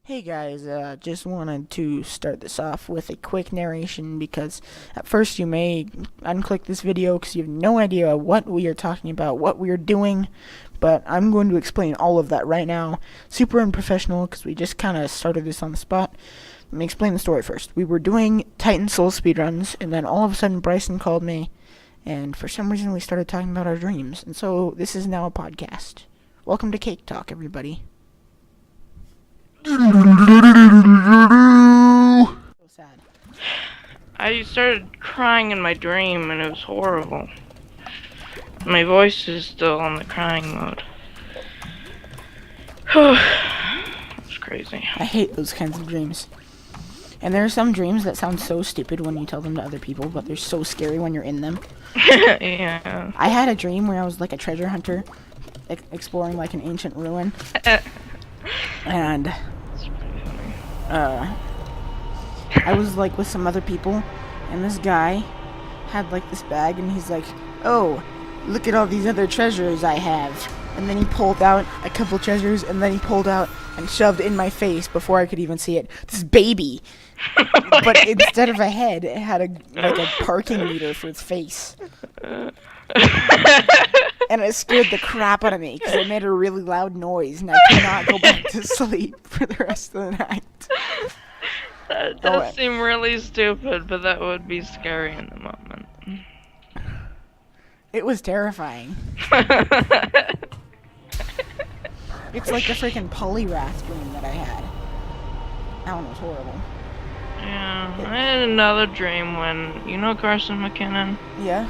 Hey guys, just wanted to start this off with a quick narration because at first you may unclick this video because you have no idea what we are talking about, what we are doing, but I'm going to explain all of that right now. Super unprofessional because we just kind of started this on the spot. Let me explain the story first. We were doing Titan Soul speedruns, and then all of a sudden Bryson called me, and for some reason we started talking about our dreams, and so this is now a podcast. Welcome to Cake Talk, everybody. So sad. I started crying in my dream and it was horrible. My voice is still on the crying mode. It's crazy. I hate those kinds of dreams. And there are some dreams that sound so stupid when you tell them to other people, but they're so scary when you're in them. Yeah. I had a dream where I was like a treasure hunter, exploring like an ancient ruin. And I was like with some other people, and this guy had like this bag, and he's like, "Oh, look at all these other treasures I have." And then he pulled out a couple treasures, and then he pulled out and shoved in my face before I could even see it this baby. But instead of a head, it had a parking meter for its face. And it scared the crap out of me because it made a really loud noise, and I could not go back to sleep for the rest of the night. That does seem really stupid, but that would be scary in the moment. It was terrifying. It's like the freaking Poliwrath dream that I had. That one was horrible. Yeah, I had another dream when, you know Carson McKinnon? Yeah?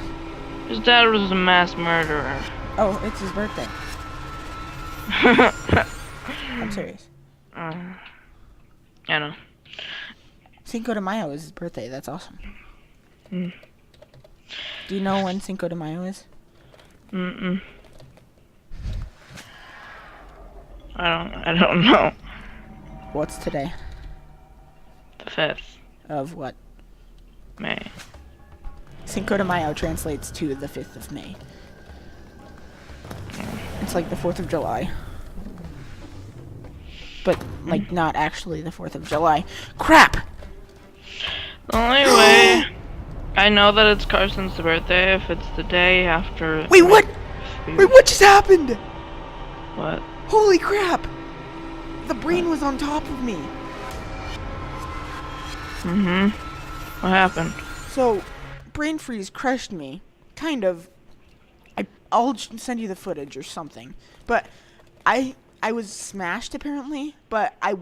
His dad was a mass murderer. Oh, it's his birthday. I'm serious. I know. Cinco de Mayo is his birthday. That's awesome. Mm. Do you know when Cinco de Mayo is? Mm-mm. I don't know. What's today? The 5th. Of what? May. Cinco de Mayo translates to the 5th of May. It's like the 4th of July. But, like, not actually the 4th of July. Crap! The only way I know that it's Carson's birthday if it's the day after. Wait, what? Wait, what just happened? What? Holy crap! The brain was on top of me. What happened? So, brain freeze crushed me. Kind of. I'll send you the footage or something. But I was smashed apparently, but I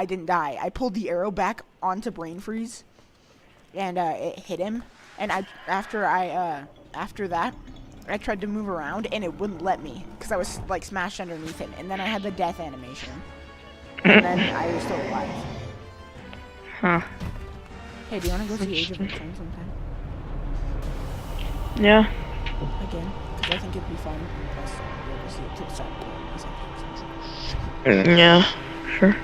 didn't die. I pulled the arrow back onto brain freeze, and it hit him. And after that, I tried to move around, and it wouldn't let me because I was like smashed underneath him. And then I had the death animation, and then I was still alive. Huh. Hey, do you want to go to the Age of Ultron sometime? Yeah. Again? Because I think it'd be fun. Plus, you'll just see it to the side. Yeah. Sure.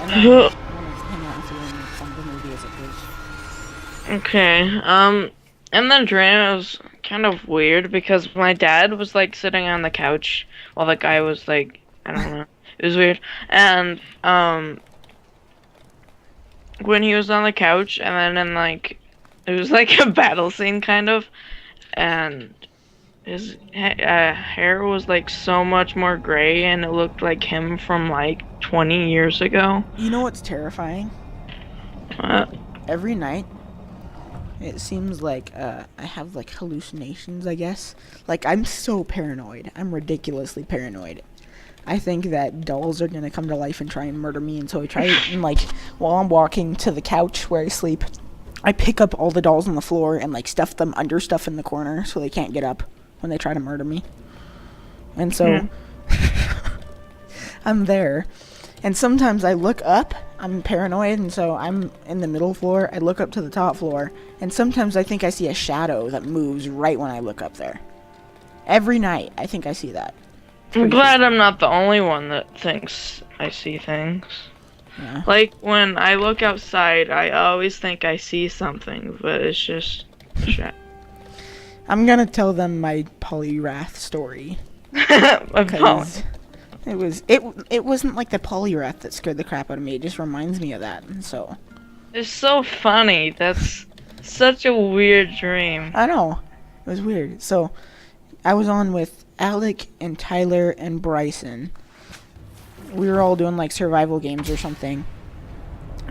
And then I want to hang out with you and make fun of the movie as it goes. Okay. And the dream was kind of weird because my dad was like sitting on the couch while the guy was like, I don't know. It was weird. And when he was on the couch, and then like it was like a battle scene kind of, and his hair was like so much more gray, and it looked like him from like 20 years ago. You know what's terrifying? What? Every night, it seems like I have like hallucinations, I guess. Like, I'm so paranoid. I'm ridiculously paranoid. I think that dolls are gonna come to life and try and murder me, and so I try and like, while I'm walking to the couch where I sleep, I pick up all the dolls on the floor and like stuff them under stuff in the corner so they can't get up when they try to murder me. And so I'm there. And sometimes I look up, I'm paranoid, and so I'm in the middle floor, I look up to the top floor, and sometimes I think I see a shadow that moves right when I look up there. Every night, I think I see that. I'm glad I'm not the only one that thinks I see things. Yeah. Like, when I look outside, I always think I see something, but it's just shit. I'm gonna tell them my Poliwrath story. My phone. It wasn't like the Poliwrath that scared the crap out of me. It just reminds me of that, and so It's so funny. That's such a weird dream. I know it was weird. So I was on with Alec and Tyler and Bryson. We were all doing like survival games or something,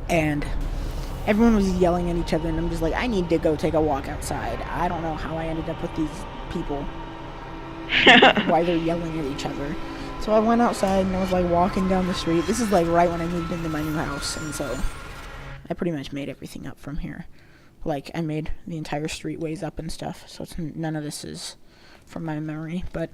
and everyone was yelling at each other, and I'm just like, I need to go take a walk outside. I don't know how I ended up with these people. Why they're yelling at each other. So I went outside and I was like walking down the street. This is like right when I moved into my new house, and so I pretty much made everything up from here. Like I made the entire streetways up and stuff, so none of this is from my memory. But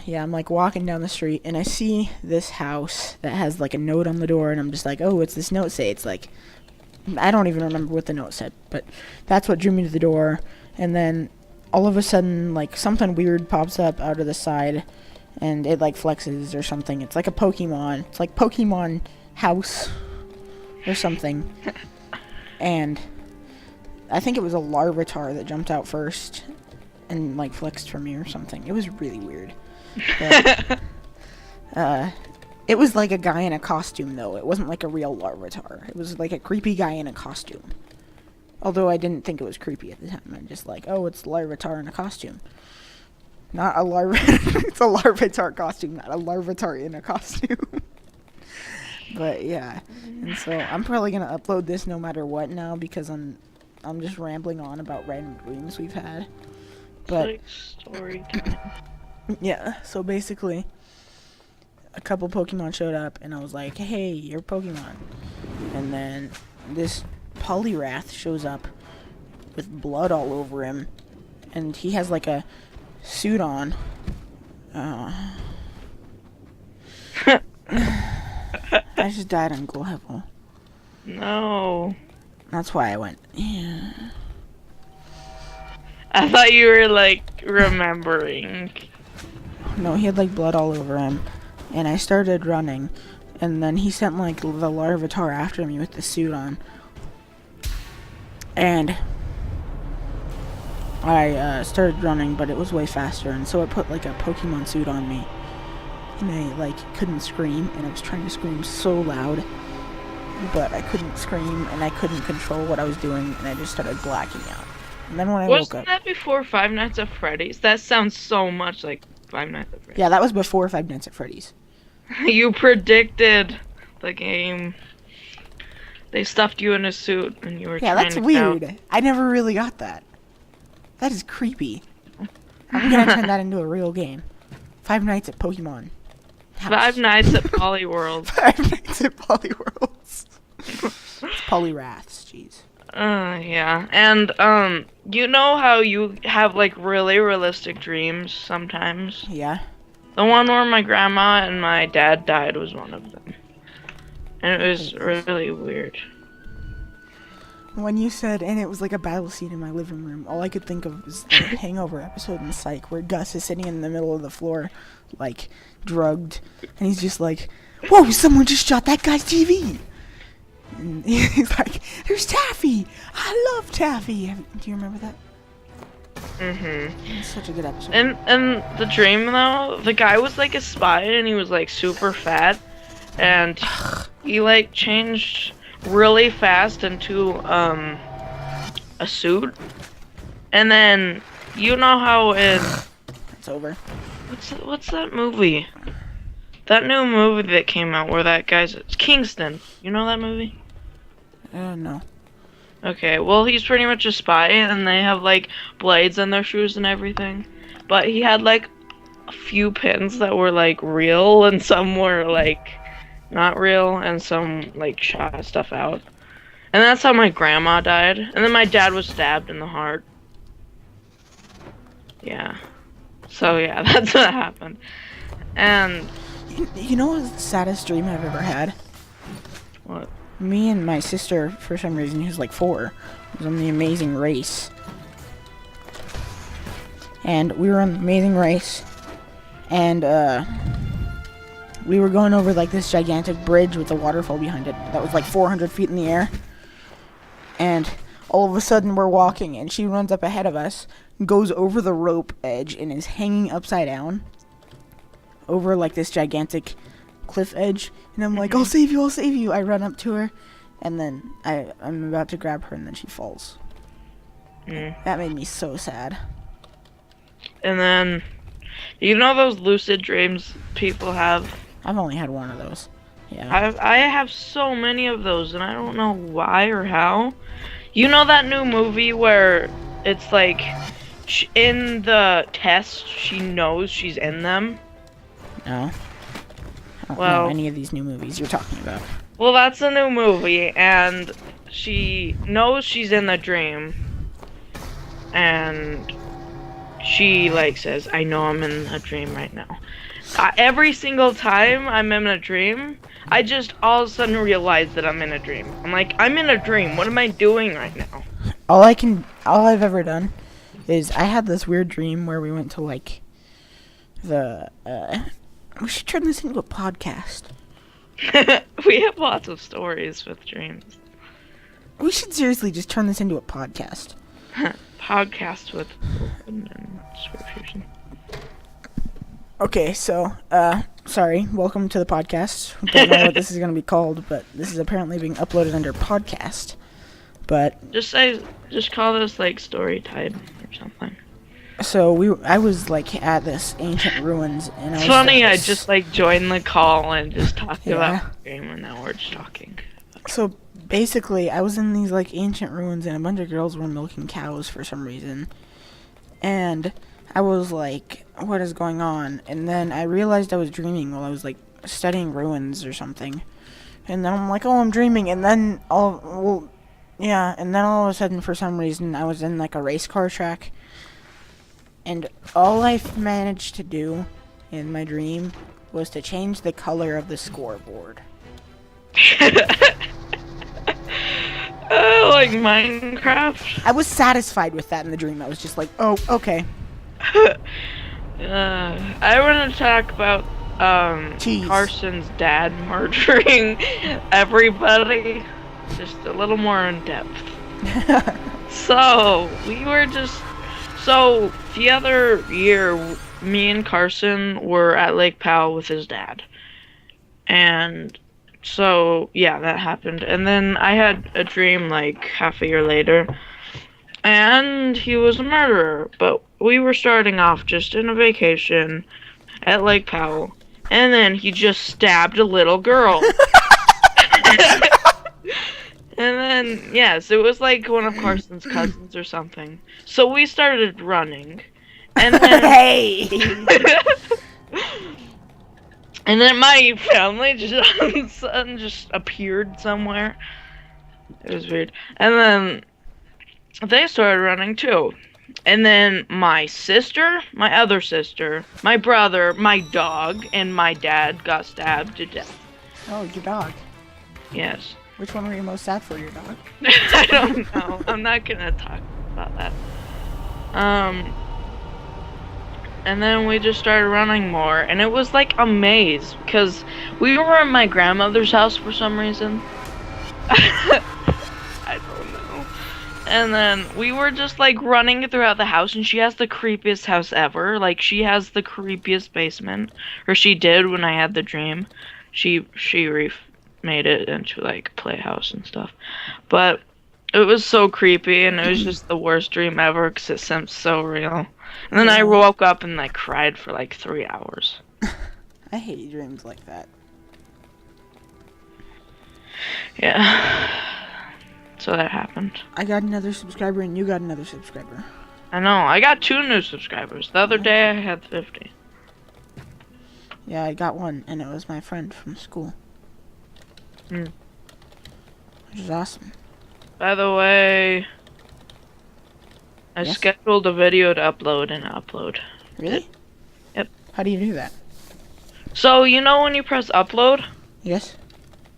yeah, I'm like walking down the street and I see this house that has like a note on the door, and I'm just like, oh, what's this note say? It's like, I don't even remember what the note said, but that's what drew me to the door. And then all of a sudden, like something weird pops up out of the side, and it like flexes or something. It's like a Pokemon. It's like Pokemon House or something. And I think it was a Larvitar that jumped out first and like flexed for me or something. It was really weird. But, it was like a guy in a costume though. It wasn't like a real Larvitar. It was like a creepy guy in a costume. Although I didn't think it was creepy at the time. I'm just like, oh, it's Larvitar in a costume. Not a It's a Larvitar costume, not a Larvitar in a costume. But yeah. And so I'm probably going to upload this no matter what now, because I'm just rambling on about random dreams we've had. But Like story time. yeah, so basically a couple Pokemon showed up and I was like, hey, you're Pokemon. And then this Poliwrath shows up with blood all over him, and he has like a suit on. I just died on glow level. No. That's why I went, yeah. I thought you were like remembering. No, he had like blood all over him, and I started running, and then he sent like the Larvitar after me with the suit on. And I started running, but it was way faster, and so it put like a Pokemon suit on me. And I like couldn't scream, and I was trying to scream so loud, but I couldn't scream, and I couldn't control what I was doing, and I just started blacking out. And then when I woke Wasn't up, that before Five Nights at Freddy's? That sounds so much like Five Nights at Freddy's. yeah, that was before Five Nights at Freddy's. You predicted the game. They stuffed you in a suit and you were Yeah, trying that's to weird. Out. I never really got that. That is creepy. I'm gonna turn that into a real game. Five Nights at Pokemon House. Five Nights at Poliworld. Five Nights at Poliworlds. It's Poliwraths, jeez. Yeah. And, you know how you have, like, really realistic dreams sometimes? Yeah. The one where my grandma and my dad died was one of them. And it was really weird. When you said, and it was like a battle scene in my living room, all I could think of was the Hangover episode in Psych, where Gus is sitting in the middle of the floor, like, drugged, and he's just like, whoa, someone just shot that guy's TV! And he's like, there's Taffy! I love Taffy! Do you remember that? Mm-hmm. It's such a good episode. And the dream, though, the guy was, like, a spy, and he was, like, super fat, and he, like, changed really fast into a suit, and then you know how in It's over. what's that movie? That new movie that came out where that guy's Kingston. You know that movie? No. Okay, well he's pretty much a spy, and they have like blades in their shoes and everything. But he had like a few pins that were like real, and some were like not real, and some like shot stuff out. And that's how my grandma died. And then my dad was stabbed in the heart. Yeah. So yeah, that's what happened. And You know what's the saddest dream I've ever had? what? Me and my sister, for some reason, who's like 4, was on the Amazing Race. And we were on the Amazing Race, and we were going over like this gigantic bridge with a waterfall behind it that was like 400 feet in the air. And all of a sudden we're walking, and she runs up ahead of us, goes over the rope edge, and is hanging upside down over like this gigantic cliff edge, and I'm like, I'll save you, I'll save you. I run up to her, and then I'm about to grab her, and then she falls. That made me so sad. And then, you know those lucid dreams people have? I've only had one of those. Yeah. I have so many of those, and I don't know why or how. You know that new movie where it's like, in the test, she knows she's in them? No. I don't know any of these new movies you're talking about. Well, that's a new movie, and she knows she's in the dream, and she, like, says, I know I'm in a dream right now. Every single time I'm in a dream, I just all of a sudden realize that I'm in a dream. I'm like, I'm in a dream. What am I doing right now? All I've ever done is I had this weird dream where we went to, like, we should turn this into a podcast. We have lots of stories with dreams. We should seriously just turn this into a podcast. Podcast with open and Sword Fusion. Okay, so, sorry, welcome to the podcast. Don't know what this is going to be called, but this is apparently being uploaded under podcast. But just call this like story time or something. So I was like at this ancient ruins, and it's funny. I just like joined the call and just talked about the game, and now we're just talking. So basically, I was in these like ancient ruins, and a bunch of girls were milking cows for some reason, and I was like, "What is going on?" And then I realized I was dreaming while I was like studying ruins or something, and then I'm like, "Oh, I'm dreaming," and then all of a sudden, for some reason, I was in like a race car track. And all I managed to do in my dream was to change the color of the scoreboard. Like Minecraft? I was satisfied with that in the dream. I was just like, oh, okay. I want to talk about Carson's dad murdering everybody. Just a little more in depth. So, the other year, me and Carson were at Lake Powell with his dad. And so, yeah, that happened. And then I had a dream like half a year later. And he was a murderer. But we were starting off just in a vacation at Lake Powell. And then he just stabbed a little girl. And then, yes, it was like one of Carson's cousins or something. So we started running. And then, hey! And then my family just appeared somewhere. It was weird. And then they started running too. And then my sister, my other sister, my brother, my dog, and my dad got stabbed to death. Oh, your dog. Yes. Which one were you most sad for, your dog? I don't know. I'm not gonna talk about that. And then we just started running more, and it was like a maze, because we were at my grandmother's house for some reason. I don't know. And then we were just like running throughout the house, and she has the creepiest house ever. Like, she has the creepiest basement, or she did when I had the dream. She made it into like a playhouse and stuff, but it was so creepy, and it was just the worst dream ever because it seemed so real. And then I woke up and like cried for like 3 hours. I hate dreams like that. Yeah. So that happened. I got another subscriber and you got another subscriber. I know. I got 2 new subscribers. The other day I had 50. Yeah, I got one, and it was my friend from school. Which is awesome. By the way, I scheduled a video to upload and upload. Really? Yep. How do you do that? So, you know when you press upload? Yes.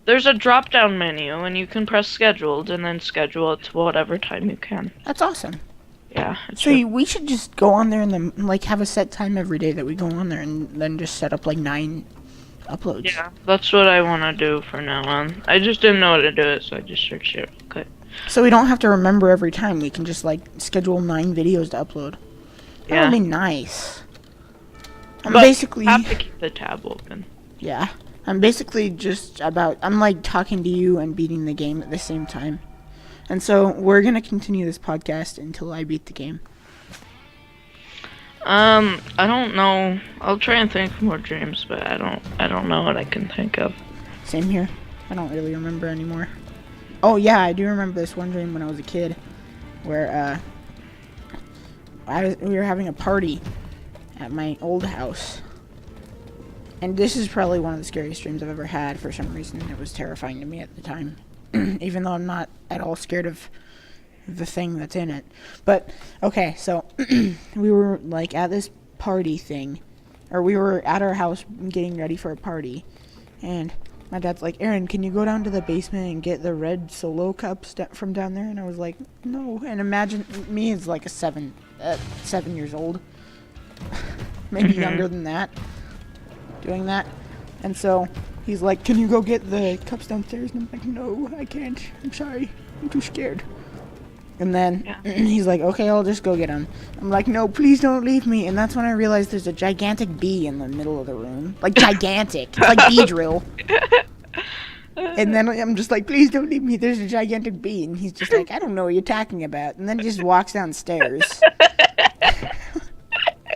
There's a drop-down menu, and you can press scheduled, and then schedule it to whatever time you can. That's awesome. Yeah. So we should just go on there and then, like, have a set time every day that we go on there, and then just set up, like, 9 uploads. Yeah, that's what I want to do from now on. I just didn't know how to do it, so I just searched it. Okay. So we don't have to remember every time. We can just, like, schedule 9 videos to upload. That would be nice. I'm But basically, have to keep the tab open. yeah, I'm basically I'm like talking to you and beating the game at the same time. And so we're gonna continue this podcast until I beat the game. I don't know. I'll try and think of more dreams, but I don't know what I can think of. Same here. I don't really remember anymore. Oh yeah, I do remember this one dream when I was a kid, where we were having a party at my old house. And this is probably one of the scariest dreams I've ever had. For some reason, it was terrifying to me at the time. Even though I'm not at all scared of the thing that's in it. But, okay, so we were, like, at this party thing. Or we were at our house getting ready for a party. And my dad's like, Aaron, can you go down to the basement and get the red Solo cups from down there? And I was like, no. And imagine me as, like, 7 years old. Maybe younger than that. Doing that. And so he's like, can you go get the cups downstairs? And I'm like, no, I can't. I'm sorry. I'm too scared. And then he's like, okay, I'll just go get them. I'm like, no, please don't leave me. And that's when I realized there's a gigantic bee in the middle of the room. Like, gigantic. It's like bee drill. And then I'm just like, please don't leave me. There's a gigantic bee. And he's just like, I don't know what you're talking about. And then just walks downstairs.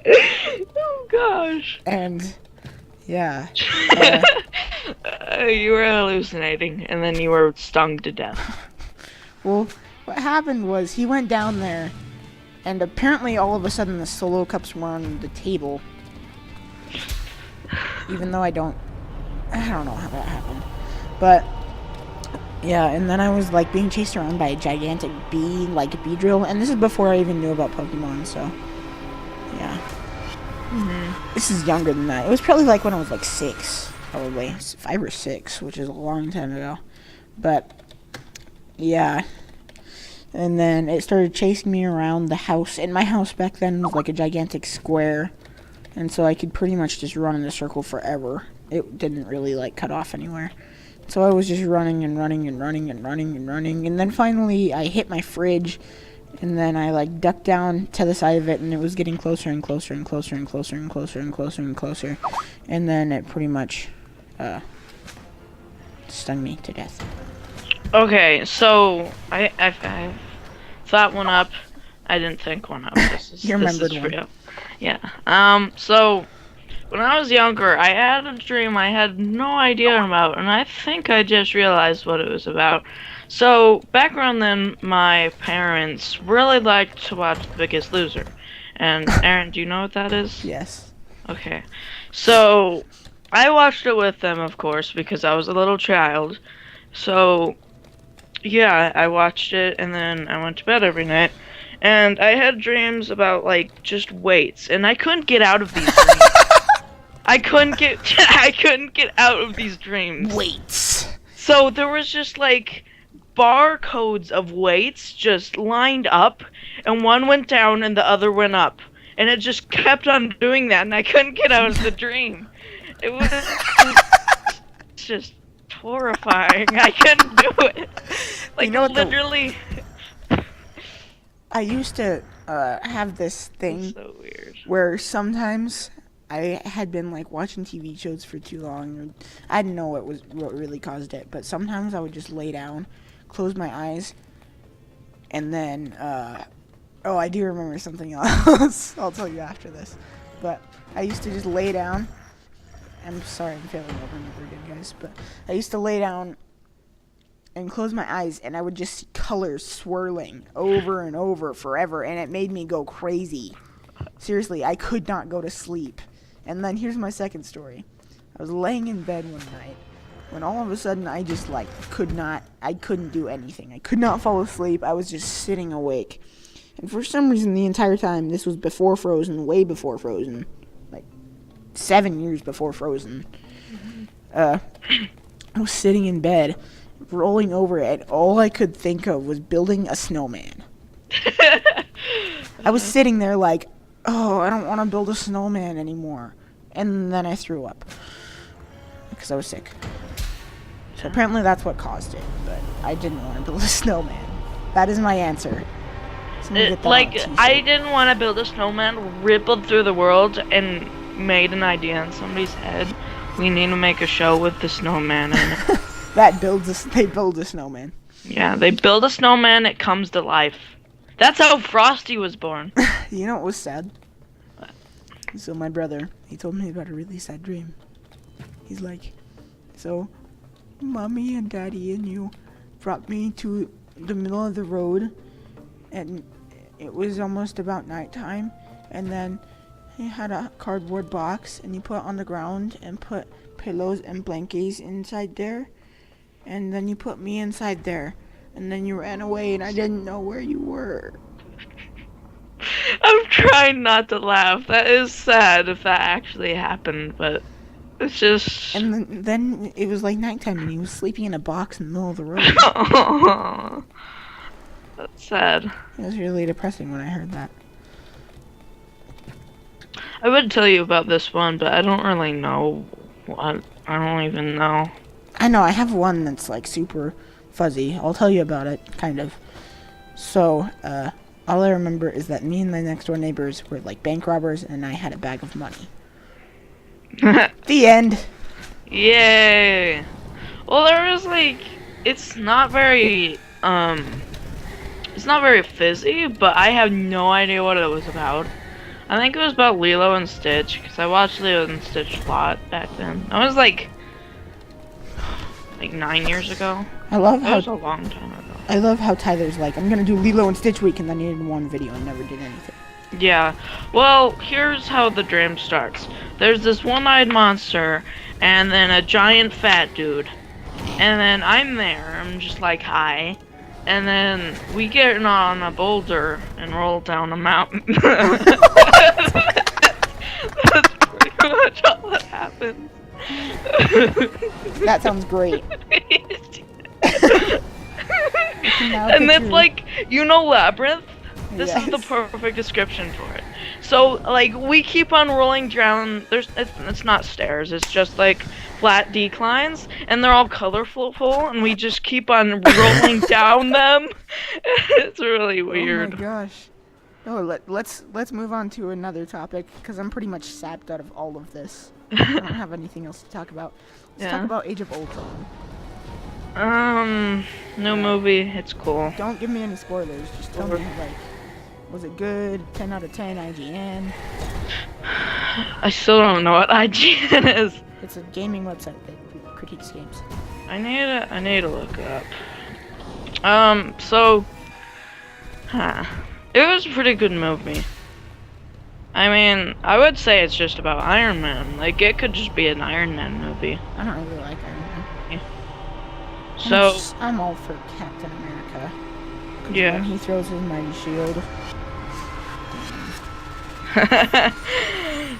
Oh, gosh. And... yeah. You were hallucinating, and then you were stung to death. Well, what happened was he went down there, and apparently all of a sudden the Solo cups were on the table. Even though I don't know how that happened. But, yeah, and then I was, like, being chased around by a gigantic bee, like a bee drill, and this is before I even knew about Pokemon, so, yeah. This is younger than that. It was probably like when I was like 6, probably 5 or 6, which is a long time ago. But yeah, and then it started chasing me around the house. And my house back then was like a gigantic square, and so I could pretty much just run in a circle forever. It didn't really like cut off anywhere. So I was just running and running and running and running and running, and then finally I hit my fridge. And then I, like, ducked down to the side of it, and it was getting closer and closer and closer and closer and closer and closer and closer. And then it pretty much, stung me to death. Okay, so I thought one up. I didn't think one up. You remembered one. Real. Yeah. So when I was younger, I had a dream I had no idea about, and I think I just realized what it was about. So, background then, my parents really liked to watch The Biggest Loser. And, Aaron, do you know what that is? Yes. Okay. So, I watched it with them, of course, because I was a little child. So, yeah, I watched it, and then I went to bed every night. And I had dreams about, like, just weights. And I couldn't get out of these dreams. I couldn't get out of these dreams. Weights. So, there was just, like... barcodes of weights just lined up, and one went down and the other went up, and it just kept on doing that, and I couldn't get out of the dream. It was just horrifying. I couldn't do it. Like, you know, literally. I used to have this thing so weird. Where sometimes I had been like watching TV shows for too long. I didn't know what really caused it, but sometimes I would just lay down, close my eyes, and then I do remember something else. I'll tell you after this. But I used to just lay down. I'm sorry, I'm failing over and over again, guys. But I used to lay down and close my eyes, and I would just see colors swirling over and over forever, and it made me go crazy. Seriously, I could not go to sleep. And then here's my second story. I was laying in bed one night when all of a sudden I just couldn't do anything. I could not fall asleep. I was just sitting awake. And for some reason the entire time, this was before Frozen, way before Frozen, like 7 years before Frozen, I was sitting in bed, rolling over it, and all I could think of was building a snowman. I was sitting there like, oh, I don't want to build a snowman anymore. And then I threw up because I was sick. So apparently that's what caused it, but I didn't want to build a snowman. That is my answer. I didn't want to build a snowman, rippled through the world, and made an idea in somebody's head. We need to make a show with the snowman in it. They build a snowman. Yeah, they build a snowman, it comes to life. That's how Frosty was born. You know what was sad? So my brother, he told me about a really sad dream. He's like, so mommy and daddy and you brought me to the middle of the road, and it was almost about nighttime, and then he had a cardboard box and he put it on the ground and put pillows and blankets inside there, and then you put me inside there, and then you ran away and I didn't know where you were. I'm trying not to laugh. That is sad if that actually happened, but it's just... And then it was like nighttime and he was sleeping in a box in the middle of the road. That's sad. It was really depressing when I heard that. I would tell you about this one, but I don't really know what. I don't even know. I know, I have one that's like super fuzzy. I'll tell you about it, kind of. So, all I remember is that me and my next door neighbors were like bank robbers and I had a bag of money. The end. Yay! Well, there was like, it's not very fizzy, but I have no idea what it was about. I think it was about Lilo and Stitch, because I watched Lilo and Stitch a lot back then. I was like 9 years ago. I love That how was a long time ago. I love how Tyler's like, I'm gonna do Lilo and Stitch week, and then he did one video and never did anything. Yeah. Well, here's how the dream starts. There's this one-eyed monster, and then a giant fat dude. And then I'm there. I'm just like, hi. And then we get on a boulder and roll down a mountain. That's pretty much all that happens. That sounds great. And it's like, you know, Labyrinth? This is the Yes. perfect description for it. So, like, we keep on rolling down. It's not stairs. It's just like flat declines, and they're all colorful, and we just keep on rolling down them. It's really weird. Oh my gosh. No, let's move on to another topic because I'm pretty much sapped out of all of this. I don't have anything else to talk about. Let's talk about Age of Ultron. New movie. It's cool. Don't give me any spoilers. Just tell me, like, was it good? 10 out of 10 IGN. I still don't know what IGN is. It's a gaming website that critiques games. I need to look it up. It was a pretty good movie. I mean, I would say it's just about Iron Man. Like, it could just be an Iron Man movie. I don't really like Iron Man. So, I'm all for Captain America. 'Cause yeah. when he throws his mighty shield.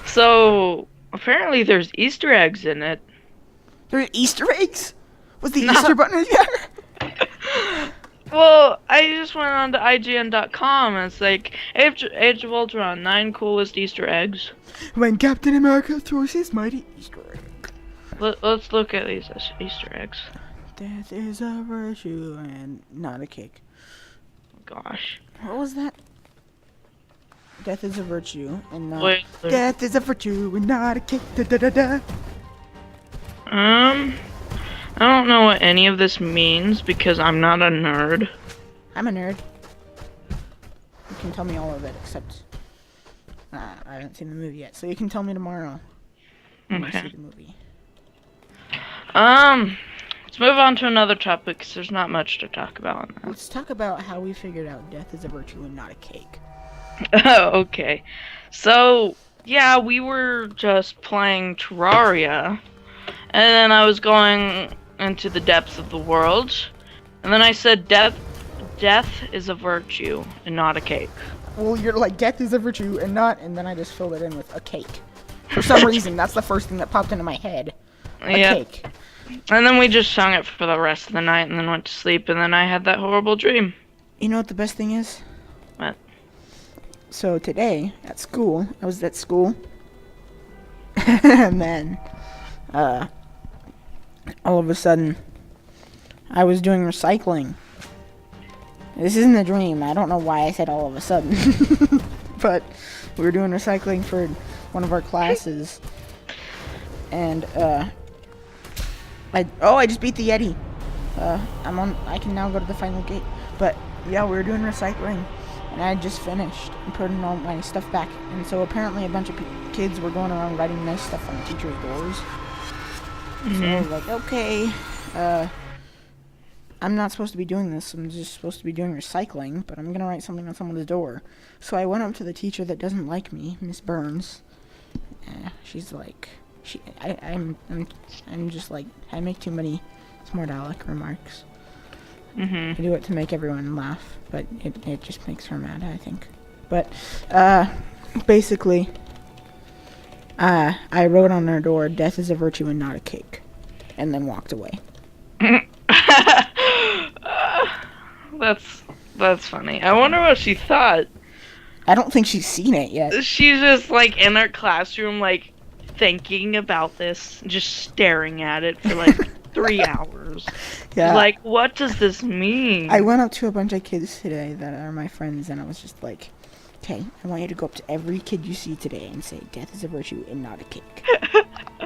So, apparently there's Easter eggs in it. There are Easter eggs? Was the Easter bunny there? Well, I just went on to IGN.com and it's like, Age of Ultron, 9 coolest Easter eggs. When Captain America throws his mighty Easter egg. Let's look at these Easter eggs. Death is a virtue and not a cake. Gosh. What was that? Death is a virtue and not... Wait, Death is a virtue and not a cake. Da, da, da, da. I don't know what any of this means because I'm not a nerd. I'm a nerd. You can tell me all of it except... I haven't seen the movie yet, so you can tell me tomorrow when I see Okay. the movie. Let's move on to another topic because there's not much to talk about on that. Let's talk about how we figured out death is a virtue and not a cake. Oh, okay. So, yeah, we were just playing Terraria, and then I was going into the depths of the world, and then I said death is a virtue and not a cake. Well, you're like, death is a virtue and not, and then I just filled it in with a cake. For some reason, that's the first thing that popped into my head. A cake. And then we just sung it for the rest of the night and then went to sleep, and then I had that horrible dream. You know what the best thing is? What? So today, at school, I was at school, and then, all of a sudden, I was doing recycling. This isn't a dream. I don't know why I said all of a sudden. But we were doing recycling for one of our classes, and I just beat the Yeti. I can now go to the final gate. But yeah, we were doing recycling, and I had just finished and putting all my stuff back. And so apparently a bunch of kids were going around writing nice stuff on the teachers' doors. So I was like, okay, I'm not supposed to be doing this. I'm just supposed to be doing recycling, but I'm gonna write something on someone's door. So I went up to the teacher that doesn't like me, Miss Burns. She's like, I'm just like, I make too many smart aleck remarks. I do it to make everyone laugh, but it just makes her mad, I think. But basically, I wrote on her door, "Death is a virtue and not a cake," and then walked away. That's funny. I wonder what she thought. I don't think she's seen it yet. She's just like in her classroom, like thinking about this, just staring at it for like 3 hours. Yeah. Like, what does this mean? I went up to a bunch of kids today that are my friends, and I was just like, "Okay, I want you to go up to every kid you see today and say, 'Death is a virtue and not a cake.'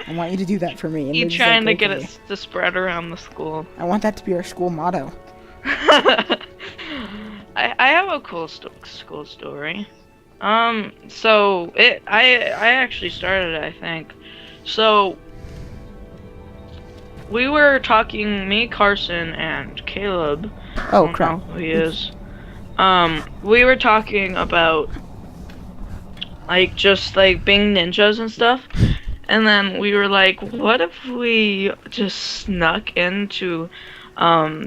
I want you to do that for me." And You they're just trying like, to get "Okay." it to spread around the school. I want that to be our school motto. I have a cool school story. So I actually started it, I think. So we were talking, me, Carson, and Caleb. Oh, I crap. don't know who he is. We were talking about like just like being ninjas and stuff. And then we were like, what if we just snuck into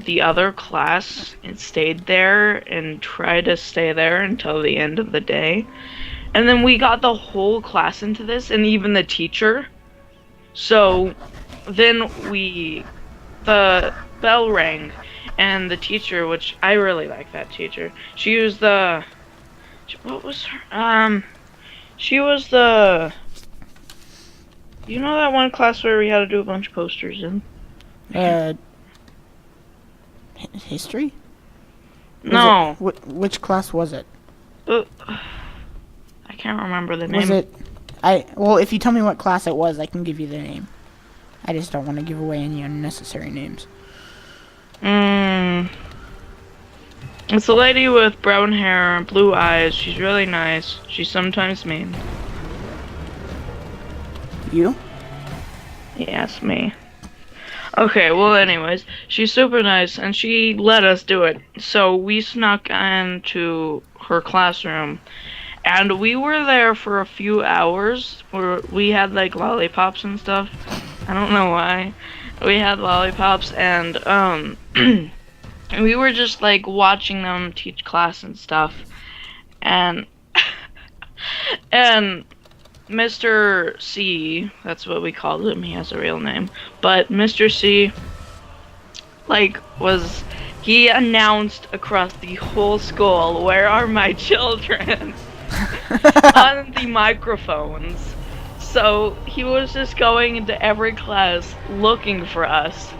the other class and stayed there and tried to stay there until the end of the day? And then we got the whole class into this, and even the teacher. So then the bell rang, and the teacher, which I really like that teacher, she was the, what was her, she was the, you know that one class where we had to do a bunch of posters in? History? No. Which class was it? I can't remember the name. Was it? Well, if you tell me what class it was, I can give you the name. I just don't want to give away any unnecessary names. It's a lady with brown hair and blue eyes. She's really nice. She's sometimes mean. You? Yes, me. Okay, well anyways, she's super nice and she let us do it. So we snuck into her classroom and we were there for a few hours where we had like lollipops and stuff. I don't know why. We had lollipops and we were just like watching them teach class and stuff. And and Mr. C, that's what we called him, he has a real name, but Mr. C, like, he announced across the whole school, "Where are my children?" on the microphones. So he was just going into every class looking for us,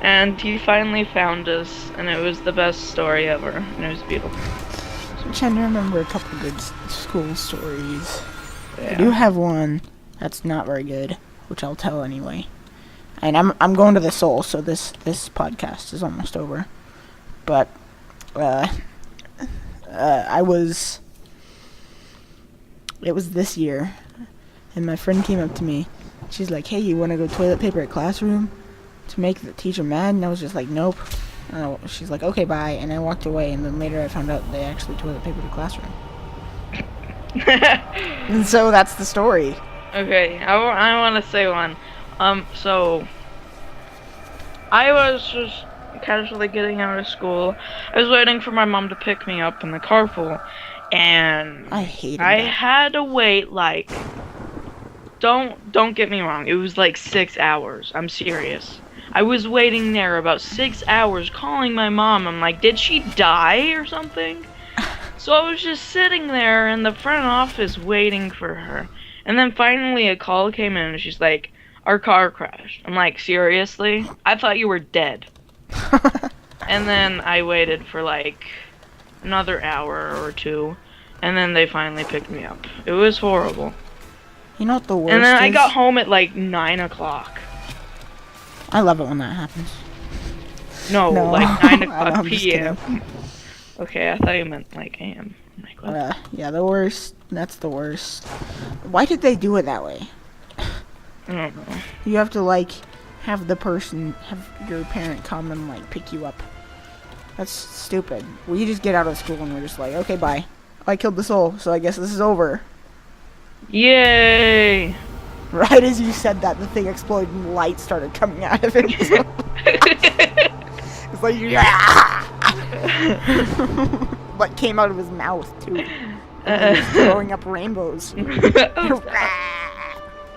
and he finally found us, and it was the best story ever, and it was beautiful. I'm trying to remember a couple good school stories. Yeah. I do have one that's not very good, which I'll tell anyway. And I'm going to the Soul, so this podcast is almost over. But it was this year, and my friend came up to me. She's like, "Hey, you want to go toilet paper a classroom to make the teacher mad?" And I was just like, "Nope." She's like, "Okay, bye," and I walked away. And then later I found out they actually toilet papered the classroom. And so that's the story. Okay, I want to say one. So I was just casually getting out of school. I was waiting for my mom to pick me up in the carpool, and I hated I that. had to wait like, don't get me wrong, it was like 6 hours. I'm serious. I was waiting there about 6 hours calling my mom. I'm like, did she die or something? So I was just sitting there in the front office waiting for her. And then finally a call came in and she's like, "Our car crashed." I'm like, seriously? I thought you were dead. And then I waited for like another hour or two. And then they finally picked me up. It was horrible. You know what the worst And then I is? got home at like 9 o'clock. I love it when that happens. No, No. like 9 I know, o'clock I'm just p.m. Okay, I thought you meant like a.m. I'm like, what? Yeah, the worst. That's the worst. Why did they do it that way? I don't know. You have to like have your parent come and like pick you up. That's stupid. We just get out of school and we're just like, okay, bye. I killed the soul, so I guess this is over. Yay! Right as you said that, the thing exploded and light started coming out of it. It's like, yeah! What came out of his mouth, too. He was throwing up rainbows.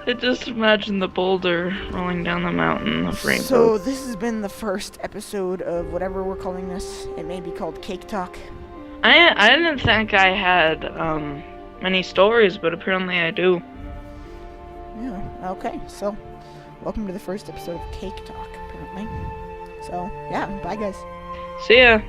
I just imagine the boulder rolling down the mountain of rainbows. So this has been the first episode of whatever we're calling this. It may be called Cake Talk. I didn't think I had many stories, but apparently I do. Yeah, okay. So, welcome to the first episode of Cake Talk, apparently. So, yeah, bye guys. See ya.